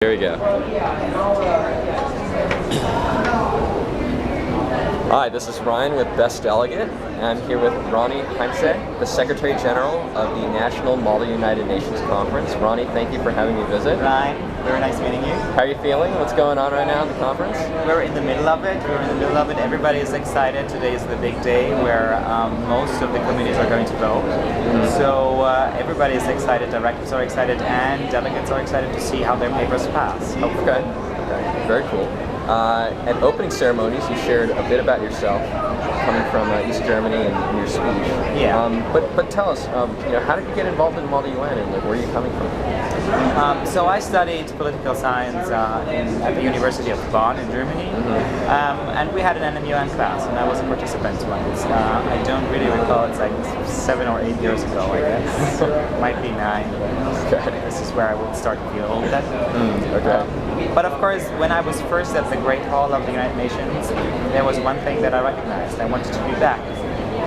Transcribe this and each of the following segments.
Here we go. Hi, this is Ryan with Best Delegate, and I'm here with Ronny Heintze, the Secretary General of the National Model United Nations Conference. Ronny, thank you for having me visit. Ryan, very nice meeting you. How are you feeling? What's going on right now in the conference? We're in the middle of it. Everybody is excited. Today is the big day where most of the committees are going to vote. So everybody is excited, directors are excited, and delegates are excited to see how their papers pass. Okay, very cool. At opening ceremonies, you shared a bit about yourself, coming from East Germany in your speech. Yeah. But tell us, how did you get involved in Model UN, and where are you coming from? So I studied political science at the University of Bonn in Germany, and we had an NMUN class, and I was a participant once. I don't really recall, it's like 7 or 8 years ago, I guess. Might be 9. Okay. This is where I would start to feel old then. Okay. But of course, when I was first at the Great Hall of the United Nations, there was one thing that I recognized. I wanted to be back.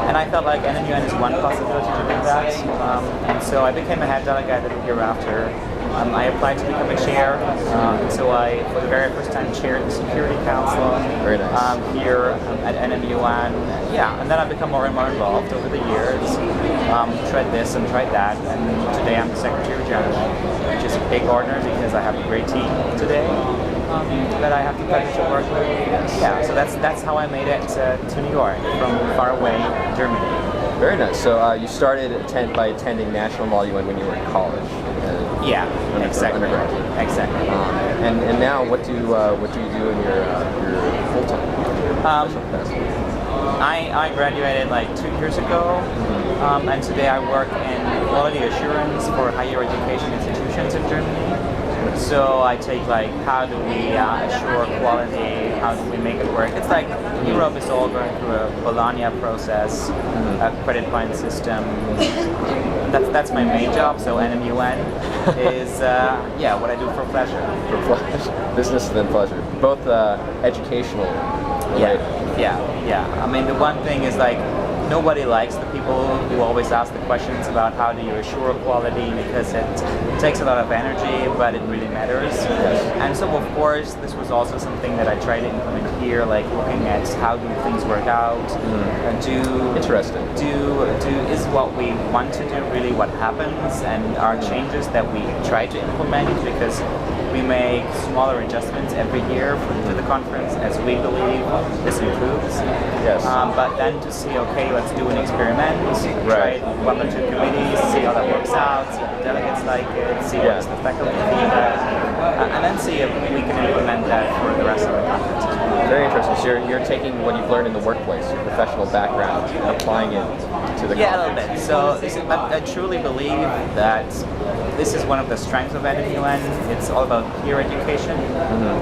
And I felt like NMUN is one possibility to do that. And so I became a head delegate the year after. I applied to become a chair, so I, for the very first time, chaired the Security Council. Very nice. Here at NMUN. Yeah, and then I've become more and more involved over the years. Tried this and tried that, and today I'm the Secretary General, which is a big honor because I have a great team today that I have the pleasure to work with. Yeah, so that's how I made it to New York from far away Germany. Very nice. So you started by attending National Model UN when you were in college. Yeah, exactly. Undergraduate. Exactly. And now, what do you do in your full time? I graduated like 2 years ago, and today I work in quality assurance for higher education institutions in Germany. So I take like, how do we assure quality, how do we make it work? It's like Europe is all going through a Bologna process, a credit point system. That's my main job, so NMUN is what I do for pleasure. For pleasure. Business and then pleasure. Both educational. Yeah. I mean, the one thing is like, nobody likes the people who always ask the questions about how do you assure quality, because it takes a lot of energy, but it really matters. And so of course this was also something that I tried to implement here, like looking at how do things work out, is what we want to do really what happens, and our changes that we try to implement, because we make smaller adjustments every year to the conference as we believe this improves. Yes. But then to see, okay, let's do an experiment, try one or two committees, see how that works out, see if the delegates like it, see what's the faculty feedback, and then see if we can implement that for the rest of the conference. Very interesting. So you're taking what you've learned in the workplace, your professional background, and applying it to the conference. Yeah, a little bit. So I truly believe that this is one of the strengths of NMUN. It's all about peer education,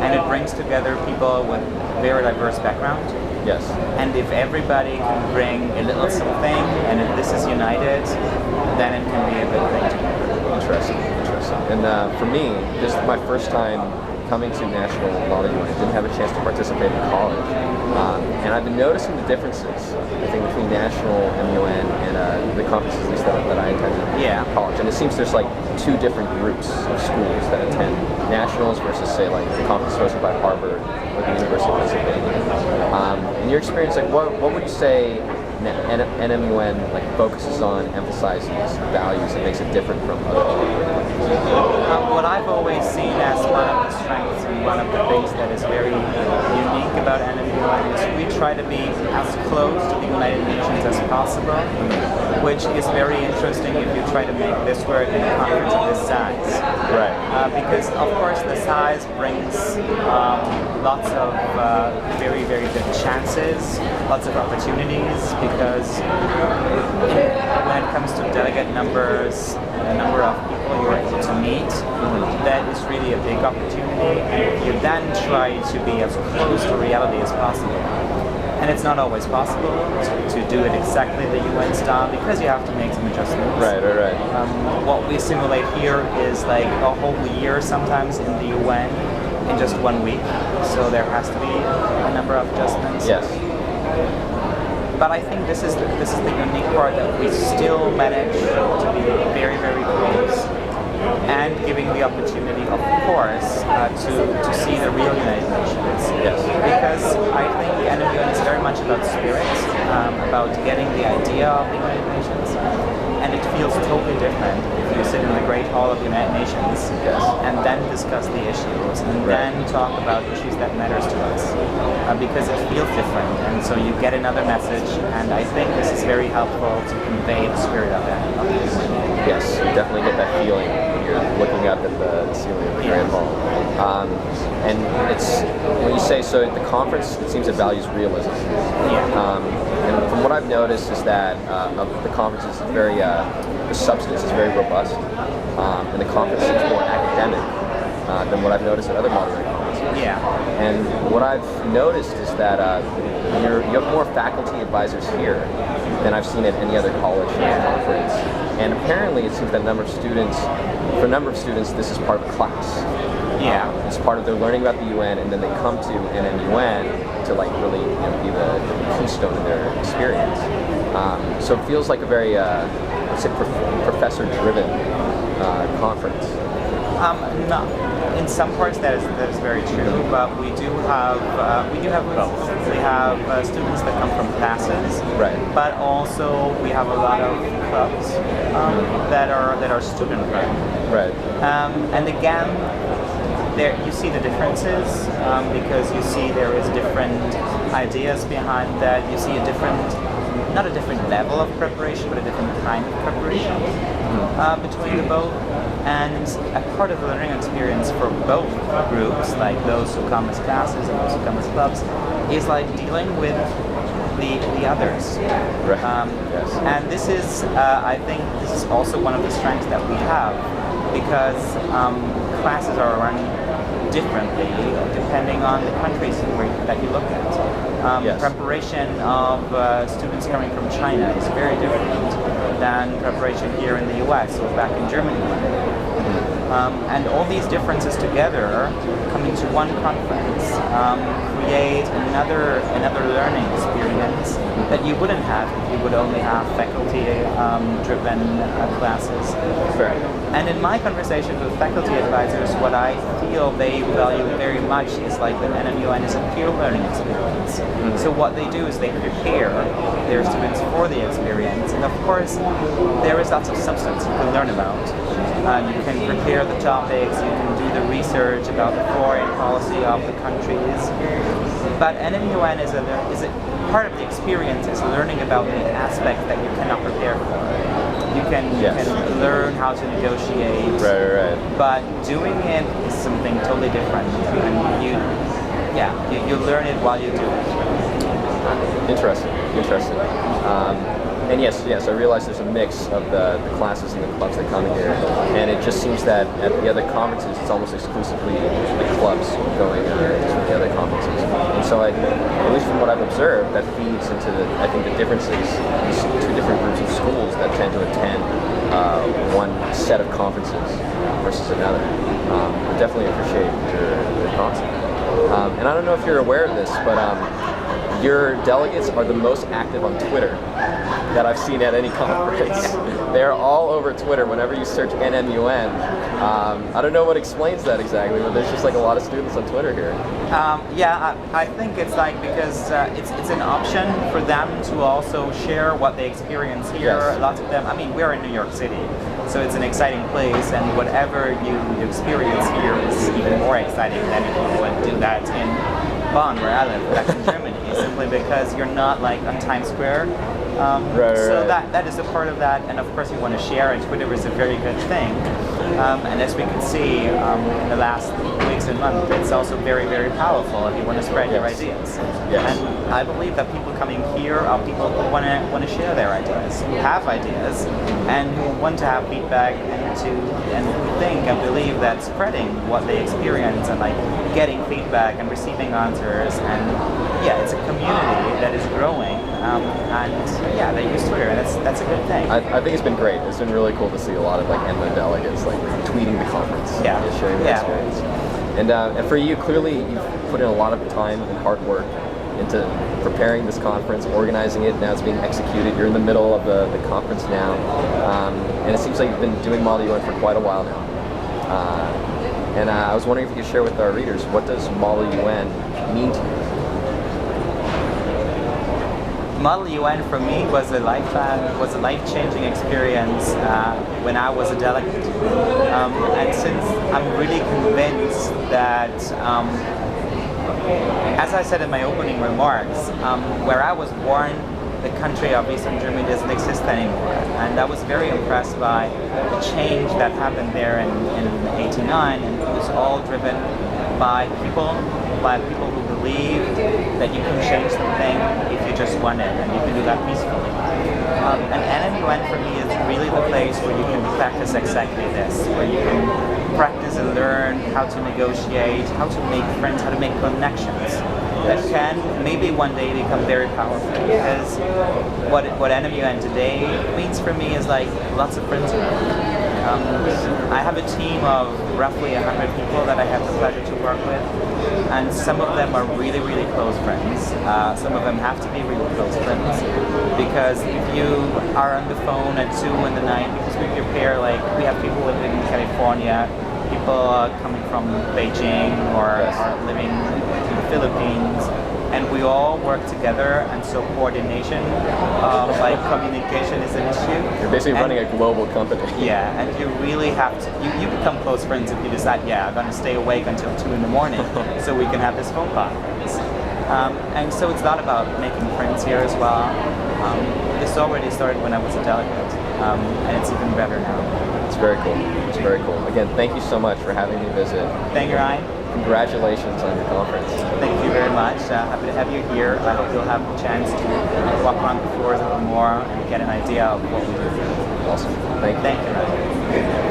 and it brings together people with very diverse background. Yes. And if everybody can bring a little something, and if this is united, then it can be a good thing together. Interesting. And for me, this is my first time coming to National Model UN. I didn't have a chance to participate in college. And I've been noticing the differences, I think, between National MUN and the conferences, at least that I attended in college. And it seems there's like 2 different groups of schools that attend nationals versus, say, like the conference hosted by Harvard or the University of Pennsylvania. In your experience, like what would you say NMUN focuses on, emphasizes values that makes it different from other organizations? What I've always seen as one of the strengths and one of the things that is very unique about NMUN is we try to be as close to the United Nations as possible, which is very interesting if you try to make this work in a conference of this size. Right. Because of course the size brings lots of very, very good chances, lots of opportunities, because when it comes to delegate numbers, the number of people you're able to meet, that is really a big opportunity. And if you then try to be as close to reality as possible, and it's not always possible to do it exactly the UN style, because you have to make some adjustments. Right. What we simulate here is like a whole year sometimes in the UN in just 1 week, so there has to be a number of adjustments. Yes. But I think this is the unique part, that we still manage to be very, very close. and giving the opportunity, of course, to see the real United Nations. Yes. Because I think NMUN is very much about spirit, about getting the idea of the United Nations, and it feels totally different if you sit in the Great Hall of the United Nations and then discuss the issues and then talk about issues that matters to us, because it feels different, and so you get another message, and I think this is very helpful to convey the spirit of that. Yes, you definitely get that feeling when you're looking up at the ceiling of the Grand Hall. And it's, when you say, so the conference, it seems it values realism. And from what I've noticed is that of the conference is very, the substance is very robust, and the conference seems more academic than what I've noticed at other modern conferences. And what I've noticed is that you have more faculty advisors here than I've seen at any other college conference. And apparently it seems that for a number of students, this is part of a class. It's part of their learning about the UN, and then they come to NMUN to like really be the keystone in their experience. So it feels like a very, let's say, professor-driven conference. No. In some parts that is very true, but we do have both. We have students that come from classes, but also we have a lot of clubs that are student run. And again, there you see the differences because you see there is different ideas behind that. You see not a different level of preparation, but a different kind of preparation between the both. And a part of the learning experience for both groups, like those who come as classes and those who come as clubs, is like dealing with the others. And this is, I think, this is also one of the strengths that we have, because classes are run differently depending on the countries that you look at. Preparation of students coming from China is very different than preparation here in the US or back in Germany. And all these differences together, coming to one conference, create another learning experience that you wouldn't have if you would only have faculty-driven classes. And in my conversations with faculty advisors, what I feel they value very much is like that NMUN is a peer learning experience. So what they do is they prepare their students for the experience, and of course there is lots of substance you can learn about. You can prepare the topics, you can do the research about the foreign policy of the countries, but NMUN is a part of the experience is learning about the aspects that you cannot prepare for. You can learn how to negotiate, but doing it is something totally different, and you learn it while you do it. Interesting. And yes, I realize there's a mix of the classes and the clubs that come here, and it just seems that at the other conferences, it's almost exclusively the clubs going to the other conferences. And so, at least from what I've observed, that feeds into I think the differences, these two different groups of schools that tend to attend one set of conferences versus another. I definitely appreciate your thoughts. And I don't know if you're aware of this, but your delegates are the most active on Twitter that I've seen at any conference. They're all over Twitter whenever you search NMUN. I don't know what explains that exactly, but there's just like a lot of students on Twitter here. I think it's like because it's an option for them to also share what they experience here. Lots of them, I mean, we're in New York City, so it's an exciting place, and whatever you experience here is even more exciting than if you would do that in Bonn, where I live, back in Germany, simply because you're not like on Times Square. So that is a part of that, and of course you want to share, and Twitter is a very good thing. And as we can see in the last weeks and months, it's also very, very powerful if you want to spread your ideas. And I believe that people coming here are people who want to share their ideas, who have ideas, and who want to have feedback, and who think and believe that spreading what they experience and like getting feedback and receiving answers, and it's a community that is growing, and they use Twitter, and that's a good thing. I think it's been great. It's been really cool to see a lot of like NMUN delegates like tweeting the conference, sharing their experience. And for you, clearly you've put in a lot of time and hard work into preparing this conference, organizing it. Now it's being executed. You're in the middle of the conference now, and it seems like you've been doing Model UN for quite a while now. I was wondering if you could share with our readers, what does Model UN mean to you? Model UN for me was a life-changing experience when I was a delegate, and since I'm really convinced that, as I said in my opening remarks, where I was born, the country of Eastern Germany doesn't exist anymore, and I was very impressed by the change that happened there in '89, and it was all driven by people who believed that you can change something if you just want it, and you can do that peacefully. And NMUN for me is really the place where you can practice exactly this, where you can practice and learn how to negotiate, how to make friends, how to make connections that can maybe one day become very powerful. Because what NMUN today means for me is like lots of friends around. I have a team of roughly 100 people that I have the pleasure to work with, and some of them are really, really close friends. Some of them have to be really close friends, because if you are on the phone at 2 in the night, because we prepare, like, we have people living in California, people coming from Beijing or living in the Philippines, and we all work together, and so coordination, like communication is an issue. You're basically running a global company. Yeah, and you really have to, you become close friends if you decide, yeah, I'm going to stay awake until 2 in the morning so we can have this phone conference. And so it's not about making friends here as well. This already started when I was a delegate, and it's even better now. It's very cool. It's very cool. Again, thank you so much for having me visit. Thank you, Ryan. Congratulations on your conference. Thank you very much. Happy to have you here. I hope you'll have the chance to walk around the floors a little more and get an idea of what we do. Awesome. Thank you. Thank you, Ryan.